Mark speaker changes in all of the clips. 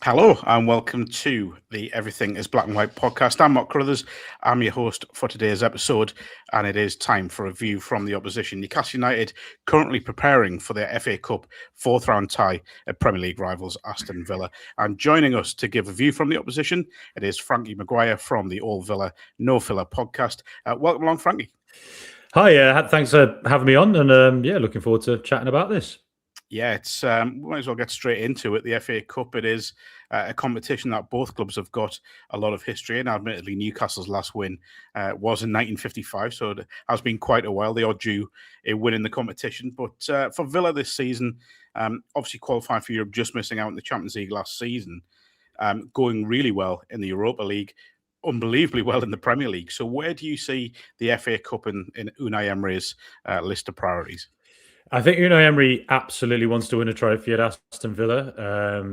Speaker 1: Hello and welcome to the Everything is Black and White podcast. I'm Mark Crothers. I'm your host for today's episode, and it is time for a view from the opposition. Newcastle United currently preparing for their FA Cup fourth round tie at Premier League rivals Aston Villa. And joining us to give a view from the opposition, it is Frankie Maguire from the All Villa No Filler podcast. Welcome along, Frankie.
Speaker 2: Hi, thanks for having me on, and looking forward to chatting about this.
Speaker 1: Yeah, it's we might as well get straight into it. The FA Cup, it is a competition that both clubs have got a lot of history in. Admittedly, Newcastle's last win was in 1955, so it has been quite a while. They are due a win in the competition. But for Villa this season, obviously qualifying for Europe, just missing out in the Champions League last season, going really well in the Europa League, unbelievably well in the Premier League. So where do you see the FA Cup in Unai Emery's list of priorities?
Speaker 2: I think Unai Emery absolutely wants to win a trophy at Aston Villa.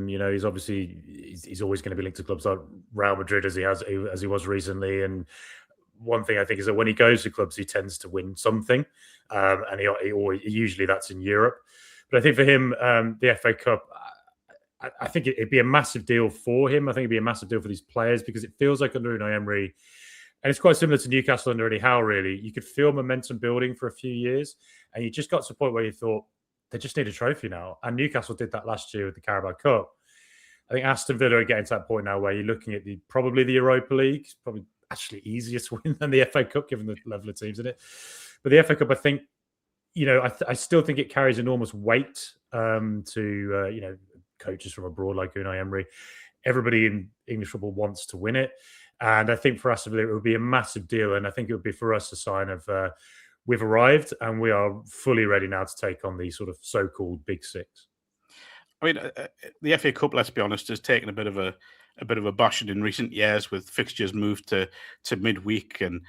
Speaker 2: He's obviously he's always going to be linked to clubs like Real Madrid as he was recently. And one thing I think is that when he goes to clubs, he tends to win something, and usually that's in Europe. But I think for him, the FA Cup, I think it'd be a massive deal for him. I think it'd be a massive deal for these players because it feels like under Unai Emery. And it's quite similar to Newcastle under Eddie Howe, really. You could feel momentum building for a few years, and you just got to the point where you thought, they just need a trophy now. And Newcastle did that last year with the Carabao Cup. I think Aston Villa are getting to that point now where you're looking at probably the Europa League, probably actually easier to win than the FA Cup, given the level of teams in it. But the FA Cup, I think, I still think it carries enormous weight to coaches from abroad like Unai Emery. Everybody in English football wants to win it. And I think for us, it would be a massive deal. And I think it would be for us a sign of we've arrived and we are fully ready now to take on the sort of so-called Big Six.
Speaker 1: I mean, the FA Cup, let's be honest, has taken a bit of a bashing in recent years with fixtures moved to midweek and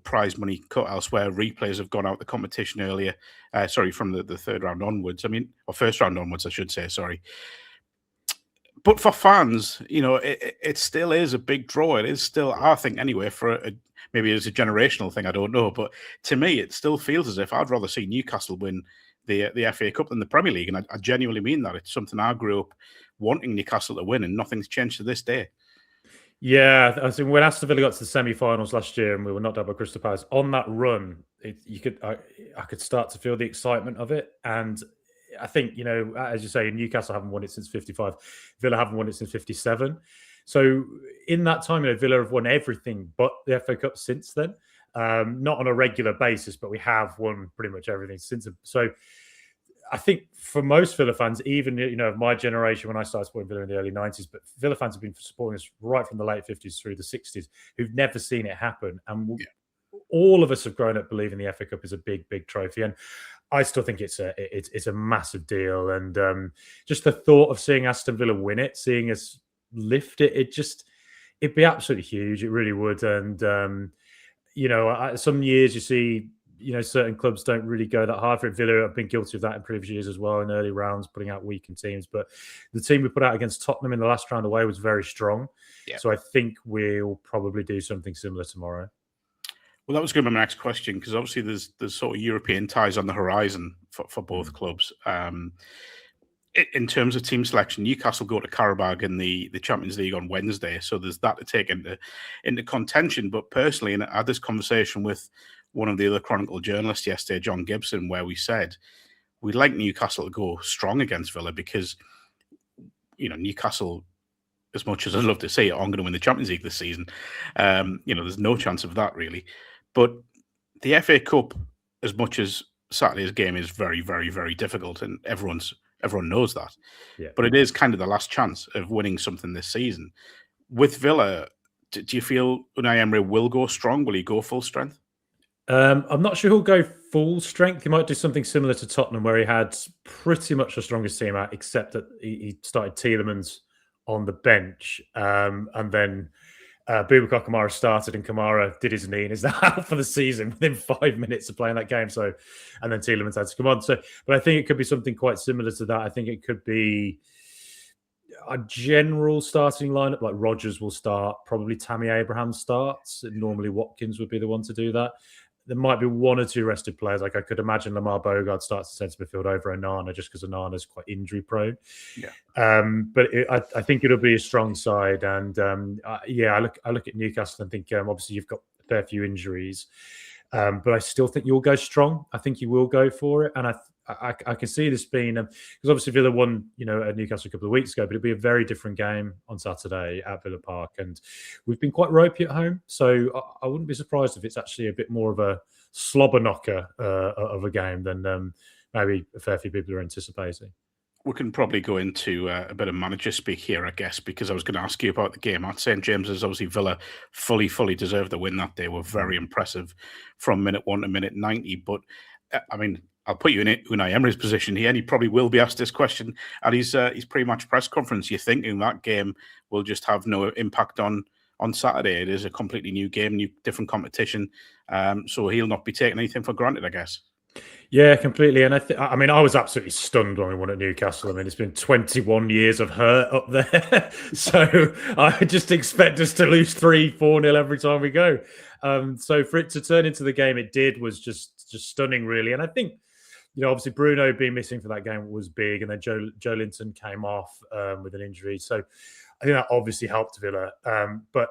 Speaker 1: prize money cut elsewhere. Replays have gone out the competition earlier. From the third round onwards. Or first round onwards, I should say. Sorry. But for fans, it still is a big draw. It is still, I think, anyway, maybe it's a generational thing, I don't know. But to me, it still feels as if I'd rather see Newcastle win the FA Cup than the Premier League. And I genuinely mean that. It's something I grew up wanting Newcastle to win, and nothing's changed to this day.
Speaker 2: Yeah, I think when Aston Villa got to the semi-finals last year and we were knocked out by Crystal Palace, on that run, I could start to feel the excitement of it. And I think, as you say, Newcastle haven't won it since 55. Villa haven't won it since 57. So in that time, Villa have won everything but the FA Cup since then. Not on a regular basis, but we have won pretty much everything since. So I think for most Villa fans, even, of my generation, when I started supporting Villa in the early 90s, but Villa fans have been supporting us right from the late 50s through the 60s, who've never seen it happen. And all of us have grown up believing the FA Cup is a big, big trophy. And I still think it's a massive deal, and just the thought of seeing Aston Villa win it, seeing us lift it, it'd be absolutely huge. It really would. And some years you see, certain clubs don't really go that hard for it. Villa have been guilty of that in previous years as well in early rounds, putting out weakened teams. But the team we put out against Tottenham in the last round away was very strong. Yeah. So I think we'll probably do something similar tomorrow.
Speaker 1: Well, that was going to be my next question, because obviously there's sort of European ties on the horizon for both clubs. In terms of team selection, Newcastle go to Karabakh in the Champions League on Wednesday, so there's that to take into contention. But personally, and I had this conversation with one of the other Chronicle journalists yesterday, John Gibson, where we said we'd like Newcastle to go strong against Villa because, Newcastle, as much as I'd love to say it, aren't going to win the Champions League this season. There's no chance of that, really. But the FA Cup, as much as Saturday's game is very, very, very difficult, and everyone knows that. Yeah. But it is kind of the last chance of winning something this season. With Villa, do you feel Unai Emery will go strong? Will he go full strength?
Speaker 2: I'm not sure he'll go full strength. He might do something similar to Tottenham, where he had pretty much the strongest team out, except that he started Tielemans on the bench, and then Boubacar Kamara started, and Kamara did his knee and is now out for the season within 5 minutes of playing that game. So, and then Tielemans had to come on. So, but I think it could be something quite similar to that. I think it could be a general starting lineup, like Rodgers will start, probably Tammy Abraham starts. Normally Watkins would be the one to do that. there might be one or two rested players. Like I could imagine Lamar Bogard starts the centre midfield over Onana just because Onana's quite injury prone.
Speaker 1: Yeah.
Speaker 2: But I think it'll be a strong side. And I look at Newcastle and think obviously you've got a fair few injuries, but I still think you'll go strong. I think you will go for it, and I can see this being because obviously Villa won, at Newcastle a couple of weeks ago, but it'll be a very different game on Saturday at Villa Park, and we've been quite ropey at home, so I wouldn't be surprised if it's actually a bit more of a slobber knocker of a game than maybe a fair few people are anticipating.
Speaker 1: We can probably go into a bit of manager speak here, I guess, because I was going to ask you about the game at St James's. Obviously, Villa fully deserved the win that day. Were very impressive from minute 1 to minute 90. But I mean, I'll put you in Unai Emery's position here, and he probably will be asked this question at his pre-match press conference. You're thinking that game will just have no impact on Saturday. It is a completely new game, different competition, so he'll not be taking anything for granted, I guess.
Speaker 2: Yeah, completely. And I was absolutely stunned when we won at Newcastle. I mean, it's been 21 years of hurt up there. So I just expect us to lose 3-4-0 every time we go. So for it to turn into the game it did was just stunning, really. And I think, obviously Bruno being missing for that game was big. And then Joe Linton came off with an injury. So I think that obviously helped Villa. But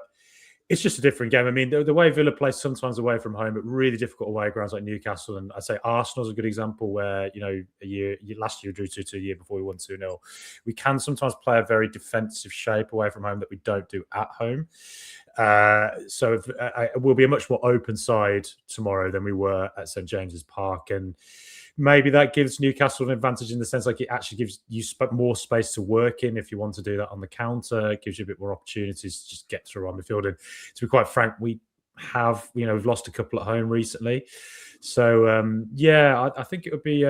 Speaker 2: it's just a different game. I mean, the way Villa plays sometimes away from home, but really difficult away grounds like Newcastle. And I'd say Arsenal's a good example where, last year drew 2-2, a year before we won 2-0. We can sometimes play a very defensive shape away from home that we don't do at home. So we'll be a much more open side tomorrow than we were at St James's Park. And maybe that gives Newcastle an advantage in the sense like it actually gives you more space to work in if you want to do that on the counter. It gives you a bit more opportunities to just get through on the field. And to be quite frank, we've lost a couple at home recently. So, I think it would be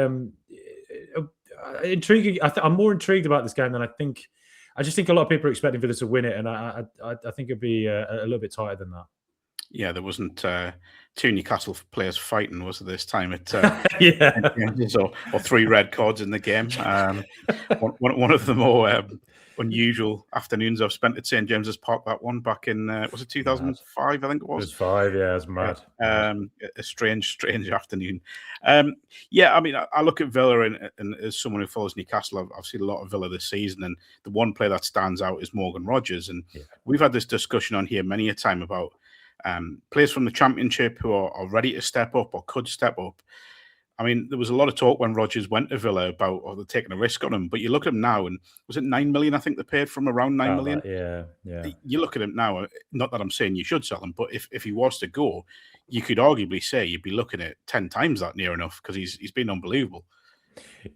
Speaker 2: intriguing. I'm more intrigued about this game than I think. I just think a lot of people are expecting Villa to win it, and I think it'd be a little bit tighter than that.
Speaker 1: Yeah, there wasn't two Newcastle players fighting, was there, this time? Or 3 red cards in the game. One of the more unusual afternoons I've spent at St James's Park. That one back in was it 2005? I think it was.
Speaker 2: It was 5. Yeah, it was mad.
Speaker 1: A strange afternoon. I mean, I look at Villa and as someone who follows Newcastle, I've seen a lot of Villa this season, and the one player that stands out is Morgan Rogers. And we've had this discussion on here many a time about players from the Championship who are ready to step up or could step up. I mean, there was a lot of talk when Rodgers went to Villa about they're taking a risk on him. But you look at him now, and was it 9 million? I think they paid from around 9 million.
Speaker 2: Yeah.
Speaker 1: You look at him now. Not that I'm saying you should sell him, but if he was to go, you could arguably say you'd be looking at 10 times that near enough because he's been unbelievable.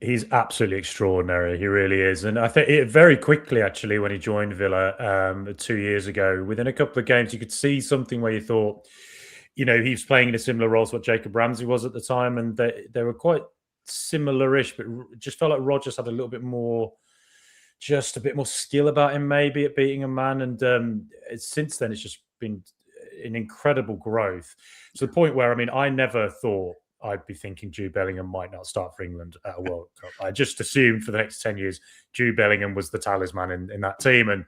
Speaker 2: He's absolutely extraordinary. He really is. And I think very quickly, actually, when he joined Villa 2 years ago, within a couple of games, you could see something where you thought, he was playing in a similar role to what Jacob Ramsey was at the time. And they were quite similar-ish, but it just felt like Rodgers had a bit more skill about him, maybe, at beating a man. And since then, it's just been an incredible growth to the point where, I mean, I never thought I'd be thinking Jude Bellingham might not start for England at a World Cup. I just assumed for the next 10 years, Jude Bellingham was the talisman in that team. And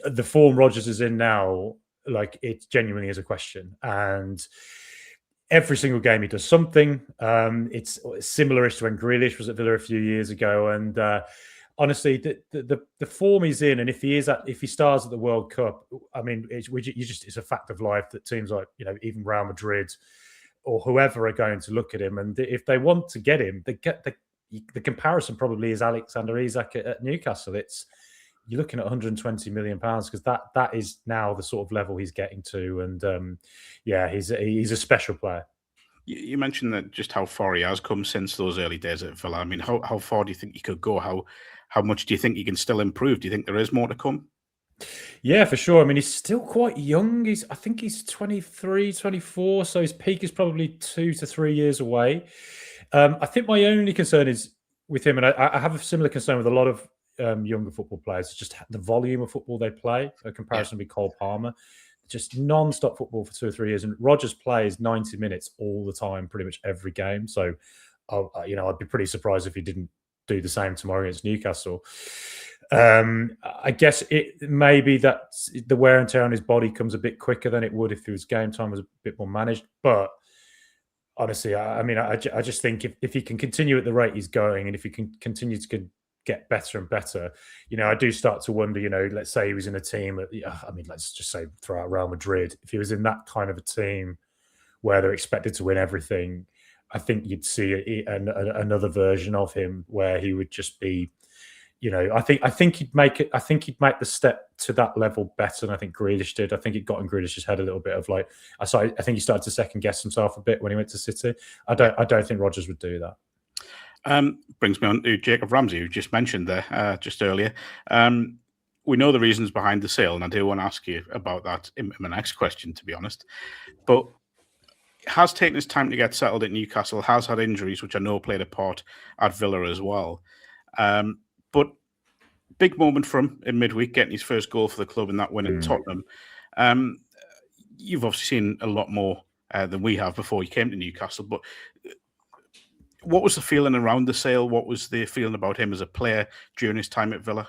Speaker 2: the form Rodgers is in now, like, it genuinely is a question. And every single game he does something. It's similar-ish to when Grealish was at Villa a few years ago. And honestly, the form he's in, and if he stars at the World Cup, I mean, it's a fact of life that teams like, even Real Madrid or whoever are going to look at him, and if they want to get him, the comparison probably is Alexander Isak at Newcastle. You're looking at 120 million pounds because that is now the sort of level he's getting to, and he's a special player.
Speaker 1: You mentioned that just how far he has come since those early days at Villa. I mean, how far do you think he could go? How much do you think he can still improve? Do you think there is more to come?
Speaker 2: Yeah, for sure. I mean, he's still quite young. I think he's 23, 24. So his peak is probably 2 to 3 years away. I think my only concern is with him, and I have a similar concern with a lot of younger football players, just the volume of football they play, a comparison with Cole Palmer. Just non-stop football for 2 or 3 years. And Rodgers plays 90 minutes all the time, pretty much every game. So, I'd be pretty surprised if he didn't do the same tomorrow against Newcastle. I guess it may be that the wear and tear on his body comes a bit quicker than it would if his game time was a bit more managed. But honestly, I just think if he can continue at the rate he's going, and if he can continue to get better and better, I do start to wonder. Let's say he was in a team. Let's just say throw out Real Madrid. If he was in that kind of a team where they're expected to win everything, I think you'd see another version of him where he would just be. I think he'd make it. I think he'd make the step to that level better than I think Grealish did. I think it got in Grealish's head a little bit of like. I think he started to second guess himself a bit when he went to City. I don't think Rodgers would do that.
Speaker 1: Brings me on to Jacob Ramsey, who just mentioned there just earlier. We know the reasons behind the sale, and I do want to ask you about that in my next question, to be honest. But has taken his time to get settled at Newcastle, has had injuries, which I know played a part at Villa as well. But big moment for him in midweek, getting his first goal for the club in that win in Tottenham. You've obviously seen a lot more than we have before he came to Newcastle, but what was the feeling around the sale? What was the feeling about him as a player during his time at Villa?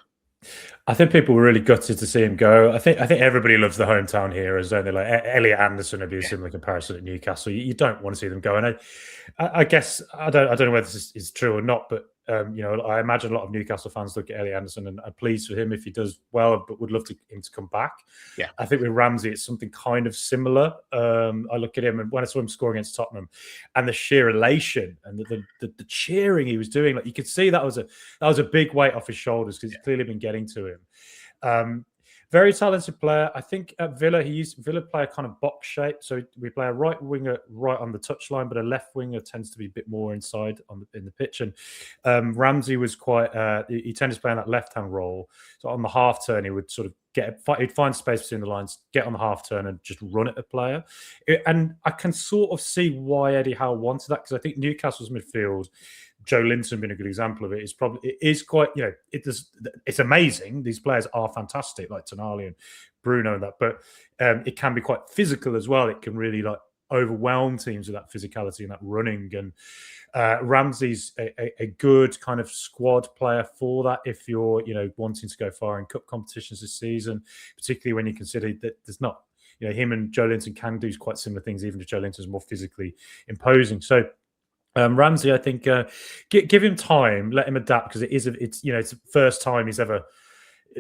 Speaker 2: I think people were really gutted to see him go. I think everybody loves the hometown heroes, don't they? Like Elliot Anderson would be a similar comparison at Newcastle. You don't want to see them go. And I guess I don't know whether this is true or not, but I imagine a lot of Newcastle fans look at Elliot Anderson and are pleased for him if he does well, but would love him to come back.
Speaker 1: Yeah,
Speaker 2: I think with Ramsey, it's something kind of similar. I look at him, and when I saw him score against Tottenham, and the sheer elation and the cheering he was doing, like you could see that was a big weight off his shoulders because he's clearly been getting to him. Very talented player. I think at Villa, Villa play a kind of box shape. So we play a right winger right on the touchline, but a left winger tends to be a bit more inside in the pitch. And Ramsey was quite, he tended to play in that left-hand role. So on the half turn, he would sort of he'd find space between the lines, get on the half turn and just run at the player. And I can sort of see why Eddie Howe wanted that, because I think Newcastle's midfield, Joe Linton being a good example of it, is quite, it's amazing. These players are fantastic, like Tonali and Bruno and that, but it can be quite physical as well. It can really like overwhelm teams with that physicality and that running. And Ramsey's a good kind of squad player for that if you're, wanting to go far in cup competitions this season, particularly when you consider that there's not, him and Joe Linton can do quite similar things, even if Joe Linton's more physically imposing. So Ramsey, I think, give him time, let him adapt, because it's the first time he's ever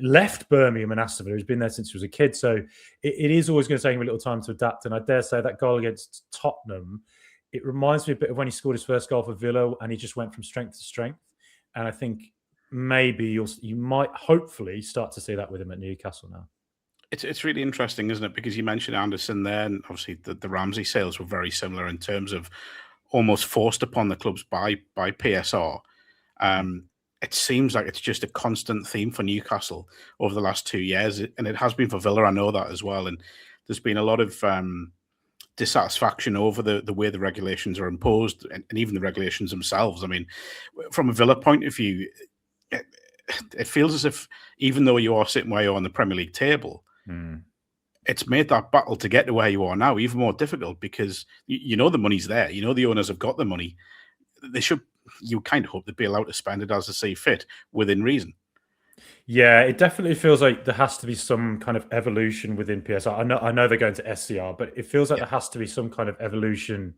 Speaker 2: left Birmingham and Aston Villa. He's been there since he was a kid, so it is always going to take him a little time to adapt. And I dare say that goal against Tottenham, it reminds me a bit of when he scored his first goal for Villa, and he just went from strength to strength. And I think maybe you might hopefully start to see that with him at Newcastle now.
Speaker 1: It's really interesting, isn't it? Because you mentioned Anderson there, and obviously the Ramsey sales were very similar in terms of almost forced upon the clubs by PSR. It seems like it's just a constant theme for Newcastle over the last 2 years, and it has been for Villa. I know that as well. And there's been a lot of dissatisfaction over the way the regulations are imposed, and even the regulations themselves. I mean, from a Villa point of view, it feels as if even though you are sitting where you are on the Premier League table, it's made that battle to get to where you are now even more difficult, because the money's there. The owners have got the money. You kind of hope they'd be allowed to spend it as they see fit within reason.
Speaker 2: Yeah, it definitely feels like there has to be some kind of evolution within PSR. I know they're going to SCR, but it feels like there has to be some kind of evolution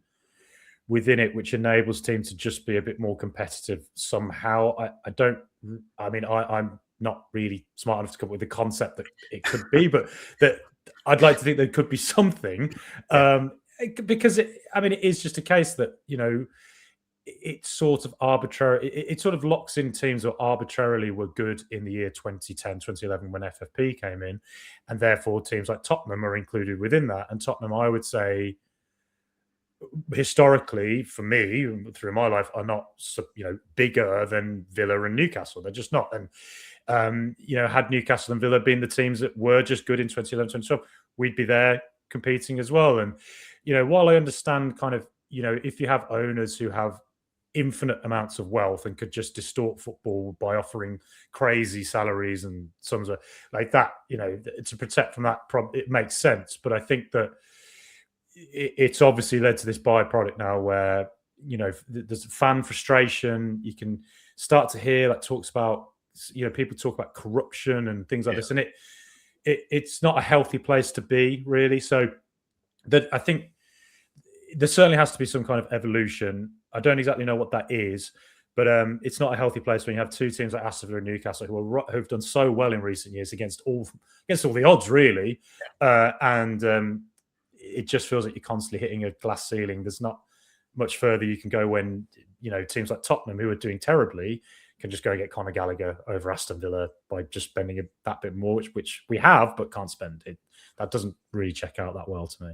Speaker 2: within it, which enables teams to just be a bit more competitive somehow. I'm not really smart enough to come up with the concept that it could be, but that I'd like to think there could be something, because it is just a case that, it's sort of arbitrary. It sort of locks in teams that arbitrarily were good in the year 2010, 2011 when FFP came in, and therefore teams like Tottenham are included within that. And Tottenham, I would say, historically, for me, through my life, are not bigger than Villa and Newcastle. They're just not. And had Newcastle and Villa been the teams that were just good in 2011, 2012, we'd be there competing as well. And while I understand kind of, if you have owners who have infinite amounts of wealth and could just distort football by offering crazy salaries and sums of like that, to protect from that it makes sense. But I think that it's obviously led to this byproduct now where, there's fan frustration. You can start to hear like talks about, people talk about corruption and things like this. And it's not a healthy place to be, really. So that I think there certainly has to be some kind of evolution. I don't exactly know what that is, but it's not a healthy place when you have two teams like Aston Villa and Newcastle who've done so well in recent years against all the odds, really, and it just feels like you're constantly hitting a glass ceiling. There's not much further you can go when teams like Tottenham, who are doing terribly, can just go and get Conor Gallagher over Aston Villa by just spending that bit more, which we have but can't spend. That doesn't really check out that well to me.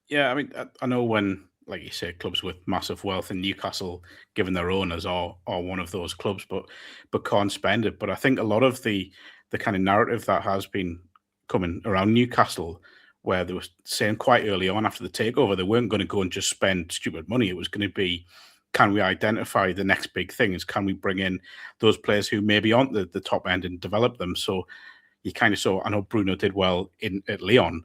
Speaker 1: Yeah, I mean, I know when, like you say, clubs with massive wealth, and Newcastle, given their owners, are one of those clubs, but can't spend it. But I think a lot of the kind of narrative that has been coming around Newcastle, where they were saying quite early on after the takeover, they weren't going to go and just spend stupid money. It was going to be, can we identify the next big things? Can we bring in those players who maybe aren't the top end and develop them? So you kind of saw, I know Bruno did well at Lyon,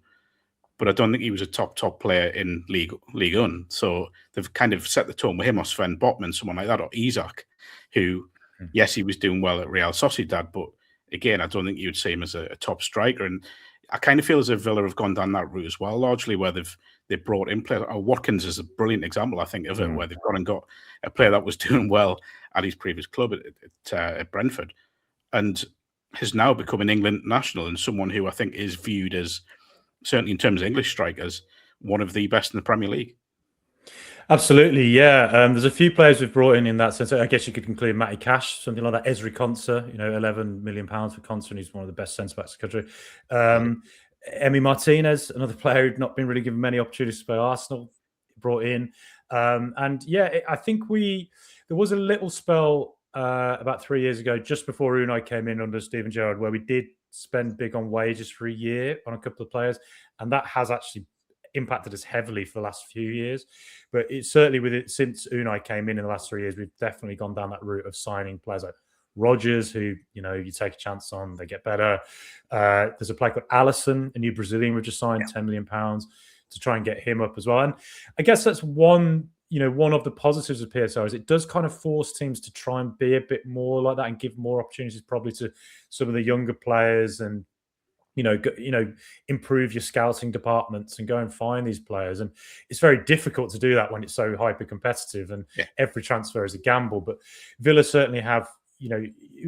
Speaker 1: but I don't think he was a top player in Ligue 1. So they've kind of set the tone with him, or Sven Botman, someone like that, or Isak, who, yes, he was doing well at Real Sociedad, but again, I don't think you would see him as a top striker. And I kind of feel as if Villa have gone down that route as well, largely where they've brought in players. Watkins is a brilliant example, I think, of it, where they've gone and got a player that was doing well at his previous club at Brentford, and has now become an England national, and someone who I think is viewed as, certainly in terms of English strikers, one of the best in the Premier League.
Speaker 2: Absolutely, yeah. There's a few players we've brought in that sense. I guess you could include Matty Cash, something like that. Ezri Konsa, £11 million for Konsa, and he's one of the best centre backs in the country. Emi Martinez, another player who'd not been really given many opportunities by Arsenal, brought in. And yeah, I think there was a little spell about 3 years ago, just before Unai came in under Steven Gerrard, where we did spend big on wages for a year on a couple of players, and that has actually impacted us heavily for the last few years. But it's certainly with it since Unai came in the last 3 years, we've definitely gone down that route of signing players like Rodgers, who you take a chance on, they get better. There's a player called Alisson, a new Brazilian we've just signed, £10 million to try and get him up as well. And I guess that's one of the positives of PSR is it does kind of force teams to try and be a bit more like that and give more opportunities probably to some of the younger players, and improve your scouting departments and go and find these players. And it's very difficult to do that when it's so hyper competitive, and every transfer is a gamble. But Villa certainly have,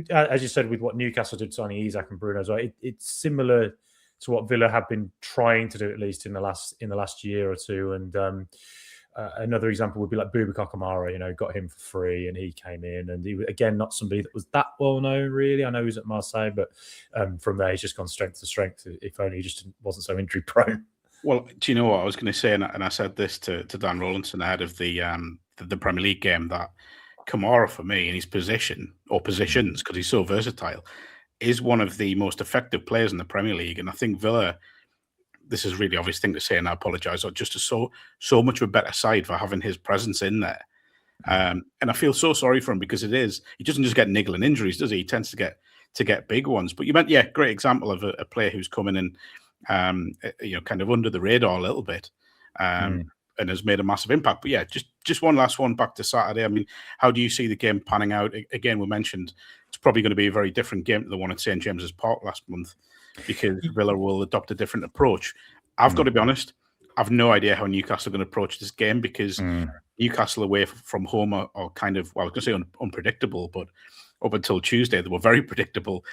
Speaker 2: as you said, with what Newcastle did signing Isak and Bruno as well, it's similar to what Villa have been trying to do, at least in the last year or two. And another example would be like Boubacar Kamara, got him for free and he came in, and he was, again, not somebody that was that well known really. I know he was at Marseille, but from there he's just gone strength to strength, if only he just wasn't so injury prone.
Speaker 1: Well, do you know what I was going to say? And I said this to Dan Rollinson ahead of the Premier League game, that Kamara, for me, in his position, or positions, because he's so versatile, is one of the most effective players in the Premier League. And I think Villa, this is a really obvious thing to say, and I apologise, are just so much of a better side for having his presence in there. And I feel so sorry for him, because he doesn't just get niggling injuries, does he? He tends to get big ones. But you meant, great example of a player who's coming in, kind of under the radar a little bit, and has made a massive impact. But just one last one back to Saturday. I mean, how do you see the game panning out? Again, we mentioned it's probably going to be a very different game to the one at St James's Park last month, because Villa will adopt a different approach. I've got to be honest, I've no idea how Newcastle are going to approach this game, because Newcastle away from home are kind of, well, I was going to say unpredictable, but up until Tuesday, they were very predictable.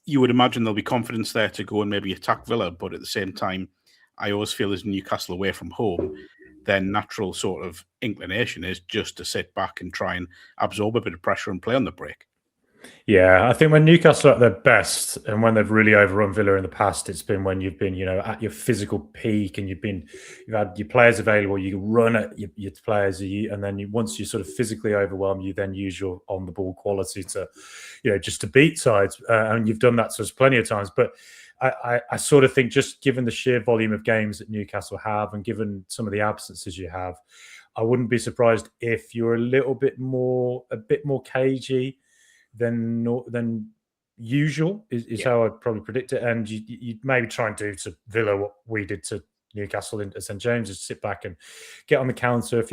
Speaker 1: You would imagine there'll be confidence there to go and maybe attack Villa, but at the same time, I always feel as Newcastle away from home, their natural sort of inclination is just to sit back and try and absorb a bit of pressure and play on the break.
Speaker 2: Yeah, I think when Newcastle are at their best, and when they've really overrun Villa in the past, it's been when you've been, at your physical peak, and you've had your players available. You run at your players, and then once you sort of physically overwhelm, you then use your on the ball quality to, just to beat sides, and you've done that to us plenty of times. But I sort of think, just given the sheer volume of games that Newcastle have, and given some of the absences you have, I wouldn't be surprised if you're a bit more cagey than usual is how I'd probably predict it. And you maybe try and do to Villa what we did to Newcastle at St James, is sit back and get on the counter,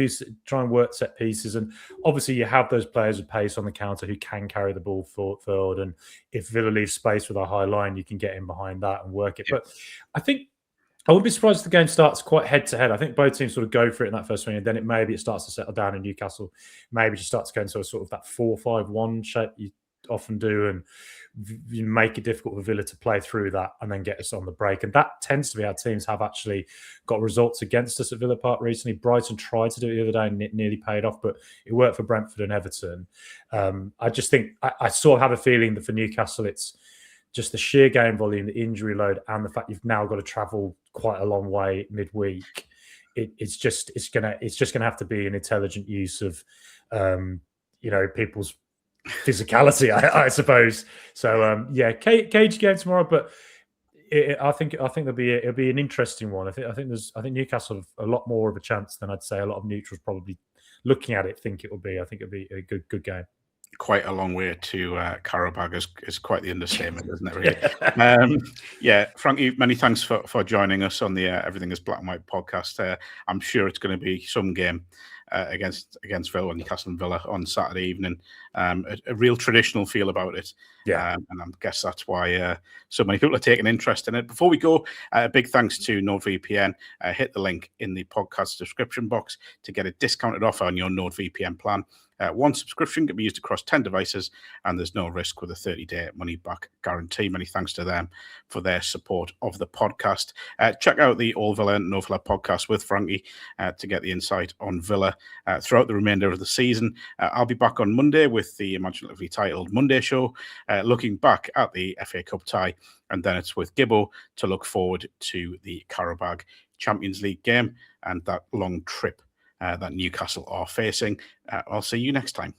Speaker 2: try and work set pieces. And obviously you have those players with pace on the counter who can carry the ball forward. And if Villa leaves space with our high line, you can get in behind that and work it. But I think I wouldn't be surprised if the game starts quite head to head. I think both teams sort of go for it in that first swing, and then it starts to settle down in Newcastle. Maybe just starts going to sort of that 4-5-1 shape you often do, and you make it difficult for Villa to play through that and then get us on the break. And that tends to be how teams have actually got results against us at Villa Park recently. Brighton tried to do it the other day and it nearly paid off, but it worked for Brentford and Everton. I just think I sort of have a feeling that for Newcastle, it's just the sheer game volume, the injury load, and the fact you've now got to travel quite a long way midweek. It's just gonna have to be an intelligent use of people's physicality, I suppose. So cage game tomorrow, but I think it'll be an interesting one. I think Newcastle have a lot more of a chance than I'd say a lot of neutrals probably looking at it think it will be. I think it'll be a good game.
Speaker 1: Quite a long way to Karabag is quite the understatement, isn't it? Really. Frankie, many thanks for joining us on the Everything is Black and White podcast. I'm sure it's going to be some game against Villa, Newcastle and Villa on Saturday evening. A real traditional feel about it.
Speaker 2: Yeah.
Speaker 1: And I guess that's why so many people are taking interest in it. Before we go, a big thanks to NordVPN. Hit the link in the podcast description box to get a discounted offer on your NordVPN plan. One subscription can be used across 10 devices, and there's no risk with a 30-day money-back guarantee. Many thanks to them for their support of the podcast. Check out the All Villa No Villa podcast with Frankie to get the insight on Villa throughout the remainder of the season. I'll be back on Monday with the imaginatively titled Monday Show, looking back at the FA Cup tie, and then it's with Gibbo to look forward to the Karabag Champions League game and that long trip that Newcastle are facing. I'll see you next time.